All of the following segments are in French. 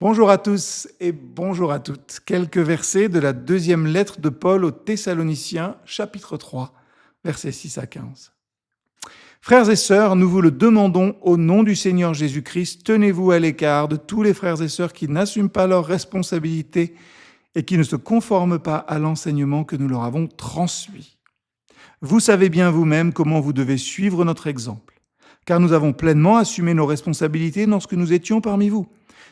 Bonjour à tous et bonjour à toutes. Quelques versets de la deuxième lettre de Paul aux Thessaloniciens, chapitre 3, versets 6 à 15. Frères et sœurs, nous vous le demandons au nom du Seigneur Jésus-Christ, tenez-vous à l'écart de tous les frères et sœurs qui n'assument pas leurs responsabilités et qui ne se conforment pas à l'enseignement que nous leur avons transmis. Vous savez bien vous-même comment vous devez suivre notre exemple, car nous avons pleinement assumé nos responsabilités lorsque nous étions parmi vous.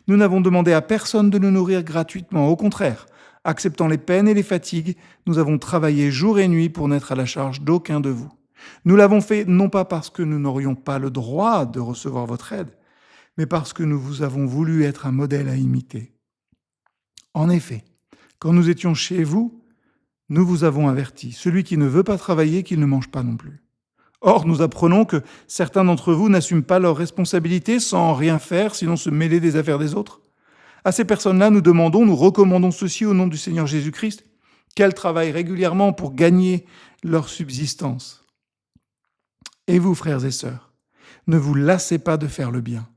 Nous n'avons demandé à personne de nous nourrir gratuitement. Au contraire, acceptant les peines et les fatigues, nous avons travaillé jour et nuit pour n'être à la charge d'aucun de vous. Nous l'avons fait non pas parce que nous n'aurions pas le droit de recevoir votre aide, mais parce que nous vous avons voulu être un modèle à imiter. En effet, quand nous étions chez vous, nous vous avons averti, celui qui ne veut pas travailler, qu'il ne mange pas non plus. Or, nous apprenons que certains d'entre vous n'assument pas leurs responsabilités sans rien faire, sinon se mêler des affaires des autres. À ces personnes-là, nous recommandons ceci au nom du Seigneur Jésus-Christ, qu'elles travaillent régulièrement pour gagner leur subsistance. Et vous, frères et sœurs, ne vous lassez pas de faire le bien.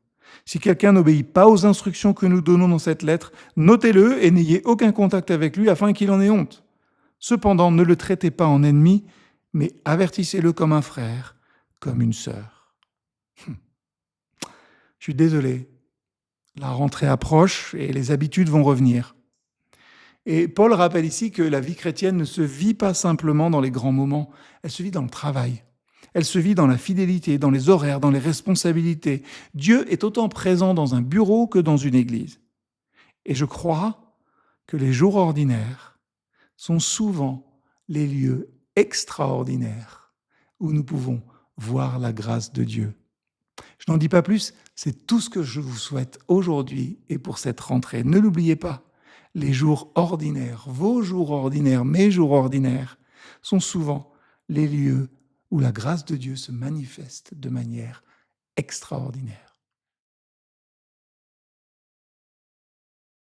Si quelqu'un n'obéit pas aux instructions que nous donnons dans cette lettre, notez-le et n'ayez aucun contact avec lui afin qu'il en ait honte. Cependant, ne le traitez pas en ennemi, mais avertissez-le comme un frère, comme une sœur. Je suis désolé, la rentrée approche et les habitudes vont revenir. Et Paul rappelle ici que la vie chrétienne ne se vit pas simplement dans les grands moments, elle se vit dans le travail. Elle se vit dans la fidélité, dans les horaires, dans les responsabilités. Dieu est autant présent dans un bureau que dans une église. Et je crois que les jours ordinaires sont souvent les lieux extraordinaires où nous pouvons voir la grâce de Dieu. Je n'en dis pas plus, c'est tout ce que je vous souhaite aujourd'hui et pour cette rentrée. Ne l'oubliez pas, les jours ordinaires, vos jours ordinaires, mes jours ordinaires, sont souvent les lieux où la grâce de Dieu se manifeste de manière extraordinaire.